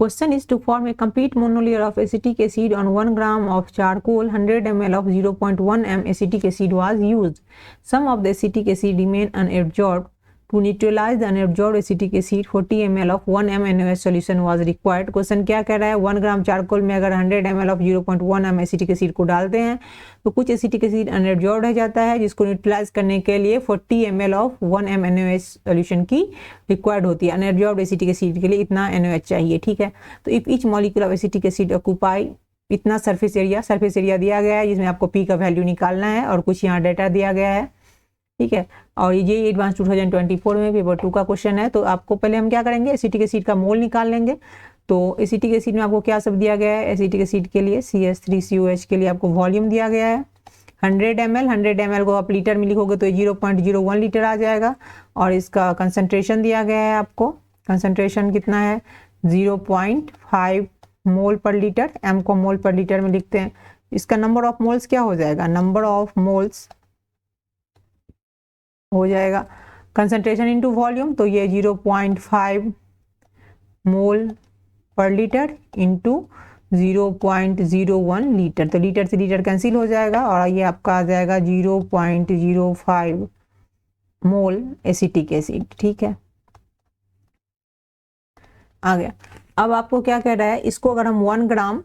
Question is to form a complete monolayer of acetic acid on 1 gram of charcoal, 100 ml of 0.1 m acetic acid was used. Some of the acetic acid remain unabsorbed. To neutralize the unabsorbed acetic acid, 40 ml of 1 m NaOH solution was required. Question क्या कह रहा है, 1 ग्राम charcoal में अगर 100 ml of 0.1 m acetic acid को डालते हैं तो कुछ एसिटिक एसिड अनएब्जॉर्ब रह जाता है, जिसको न्यूट्रलाइज करने के लिए 40 ml of 1 m NaOH solution की रिक्वायर्ड होती है. अनएब्जॉर्ब एसिटिक एसिड के लिए इतना NaOH चाहिए. ठीक है, तो if each molecule of acetic acid occupy इतना सरफेस एरिया दिया गया है, जिसमें आपको पी का वैल्यू निकालना है और कुछ यहाँ डेटा दिया गया है. ठीक है, और ये एडवांस 2024 में पेपर 2 का क्वेश्चन है. तो आपको पहले हम क्या करेंगे, एसिटिक एसिड का मोल निकाल लेंगे. तो एसिटिक एसिड में आपको क्या सब दिया गया है, एसिटिक एसिड के लिए CH3COH के लिए आपको वॉल्यूम दिया गया है 100 ml को आप लीटर में लिखोगे तो 0.01 लीटर आ जाएगा. और इसका कंसंट्रेशन दिया गया है आपको, कंसंट्रेशन कितना है 0.5 मोल पर लीटर, एम को मोल पर लीटर में लिखते हैं. इसका नंबर ऑफ मोल्स क्या हो जाएगा, नंबर ऑफ मोल्स हो जाएगा कंसंट्रेशन इनटू वॉल्यूम, तो ये 0.5 मोल पर लीटर इनटू 0.01 लीटर, तो लीटर से लीटर कैंसिल हो जाएगा और ये आपका आ जाएगा 0.05 मोल एसिटिक एसिड. ठीक है, आ गया. अब आपको क्या कह रहा है, इसको अगर हम 1 ग्राम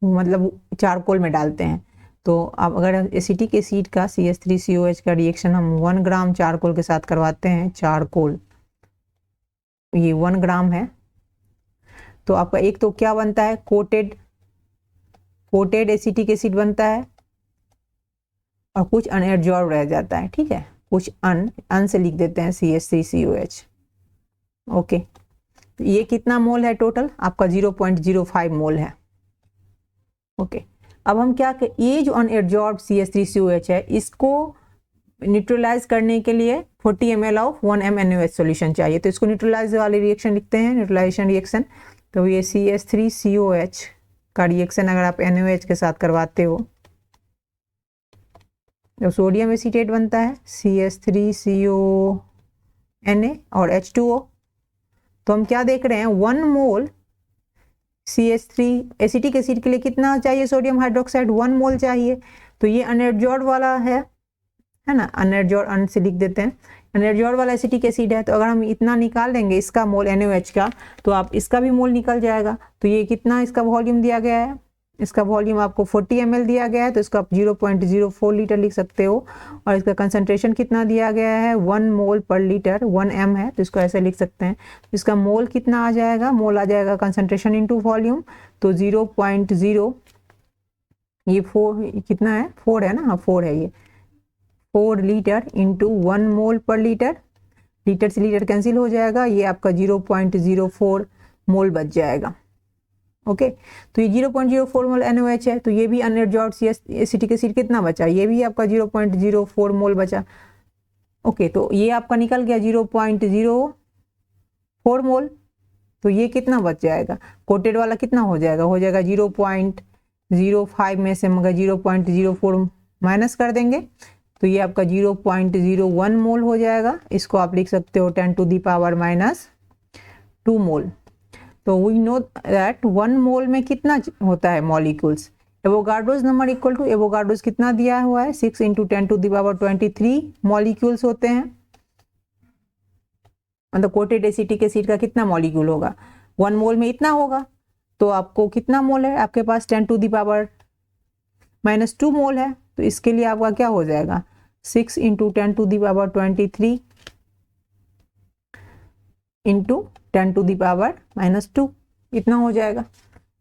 मतलब चारकोल में डालते हैं तो अब अगर एसिटिक एसिड का CH3COH का रिएक्शन हम 1 ग्राम चारकोल के साथ करवाते हैं, चारकोल ये 1 ग्राम है, तो आपका एक तो क्या बनता है, कोटेड एसिटिक एसिड बनता है और कुछ अनएब्जॉर्ब रह जाता है. ठीक है, कुछ अन से लिख देते हैं CH3COH. ओके, ये कितना मोल है टोटल, आपका 0.05 मोल है. ओके, अब हम क्या ये जो अनएब्जॉर्ब CH3COH है, इसको न्यूट्रलाइज करने के लिए 40 ml of 1 m NaOH solution चाहिए. तो इसको न्यूट्रलाइज वाली रिएक्शन लिखते हैं, न्यूट्रलाइजेशन रिएक्शन. तो ये CH3COH का रिएक्शन अगर आप NaOH के साथ करवाते हो तो सोडियम एसीटेट बनता है CH3CONa और H2O. तो हम क्या देख रहे हैं, 1 मोल CH3 एसिटिक एसिड के लिए कितना चाहिए, सोडियम हाइड्रोक्साइड 1 मोल चाहिए. तो ये अनएब्जॉर्ब वाला है ना, अनएब्जॉर्ब अन से लिख देते हैं, अनएब्जॉर्ब वाला एसिटिक एसिड है. तो अगर हम इतना निकाल लेंगे इसका मोल NaOH का, तो आप इसका भी मोल निकल जाएगा. तो ये कितना इसका वॉल्यूम दिया गया है, इसका वॉल्यूम आपको 40 ml दिया गया है, तो इसका आप 0.04 लीटर लिख सकते हो. और इसका कंसंट्रेशन कितना दिया गया है 1 मोल पर लीटर, 1 m है, तो इसको ऐसे लिख सकते हैं. इसका मोल कितना आ जाएगा, मोल आ जाएगा कंसंट्रेशन इनटू वॉल्यूम, तो 0.0 ये 4 कितना है 4 है ना, हाँ 4 है, ये 4 लीटर इंटू 1 मोल पर लीटर, लीटर से लीटर कैंसिल हो जाएगा, ये आपका 0.04 मोल बच जाएगा. ओके, तो ये 0.04 मोल NaOH है. तो ये भी अनएब्जॉर्ब एसिटिक एसिड कितना बचा, ये भी आपका 0.04 मोल बचा. ओके, तो ये आपका निकल गया 0.04 मोल. तो ये कितना बच जाएगा, कोटेड वाला कितना हो जाएगा 0.05 में से मगर 0.04 माइनस कर देंगे तो ये आपका 0.01 मोल हो जाएगा. इसको आप लिख सकते हो 10⁻⁻² मोल. तो वी नो दैट 1 मोल में कितना होता है molecules, Avogadro's number equal to, Avogadro's कितना दिया हुआ है 6 × 10⁻23 मॉलिक्यूल्स होते हैं. मतलब कोटेड एसिटिक एसिड का कितना मॉलिक्यूल होगा, 1 मोल में इतना होगा. तो आपको कितना मोल है आपके पास 10⁻⁻² मोल है. तो इसके लिए आपका क्या हो जाएगा 6 × 10⁻23 इंटू 10⁻⁻² इतना हो जाएगा.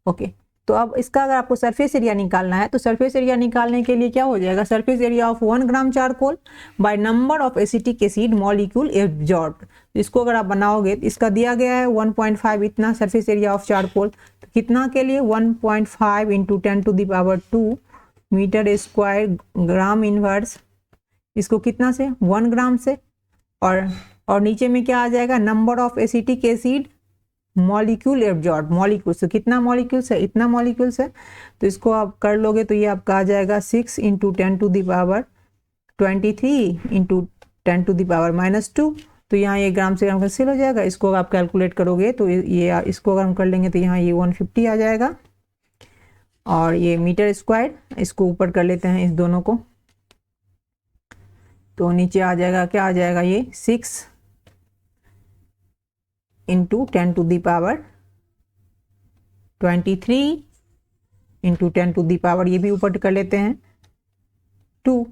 ओके, तो अब इसका अगर आपको सरफेस एरिया निकालना है तो सरफेस एरिया निकालने के लिए क्या हो जाएगा, surface area of 1 gram charcoal by number of acetic acid molecule absorbed. इसको अगर आप बनाओगे तो इसका दिया गया है 1.5 इतना सरफेस एरिया ऑफ चारकोल. तो कितना के लिए 1.5 इंटू 10⁻² मीटर स्क्वायर ग्राम इनवर्स, इसको कितना से 1 ग्राम से. और नीचे में क्या आ जाएगा, number of acetic acid molecule absorb, molecules. तो कितना मॉलिक्यूल्स है, इतना मॉलिक्यूल्स है. तो इसको आप कर लोगे तो ये आपका आ जाएगा 6 × 10⁻23 इंटू 10⁻⁻² तो यहाँ ये ग्राम से ग्राम कैंसिल हो जाएगा। इसको आप कैलकुलेट करोगे तो ये इसको अगर हम कर लेंगे तो यहाँ ये 150 आ जाएगा। और ये मीटर स्क्वायर, इसको ऊपर कर लेते हैं इस दोनों को, तो नीचे आ जाएगा, क्या आ जाएगा ये 6 into 10 to the power 23 into 10 to the power, ये भी ऊपर कर लेते हैं 2।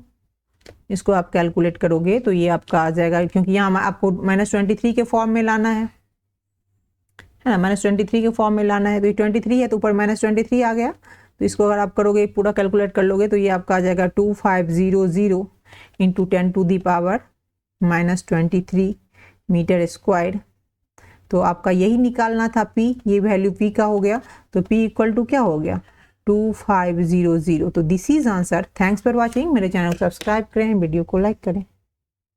इसको आप कैलकुलेट करोगे तो ये आपका आ जाएगा, क्योंकि यहाँ आपको -23 के फॉर्म में लाना है ना, -23 के फॉर्म में लाना है। तो ये 23 है तो ऊपर -23 आ गया। तो इसको अगर आप करोगे, पूरा कैलकुलेट कर लोगे तो ये आपका आ जाएगा 2500 into 10 to the power -23 metre square. तो आपका यही निकालना था P, ये वैल्यू P का हो गया। तो P इक्वल टू क्या हो गया 2500। तो this is answer. Thanks for watching. मेरे चैनल को सब्सक्राइब करें, वीडियो को लाइक करें।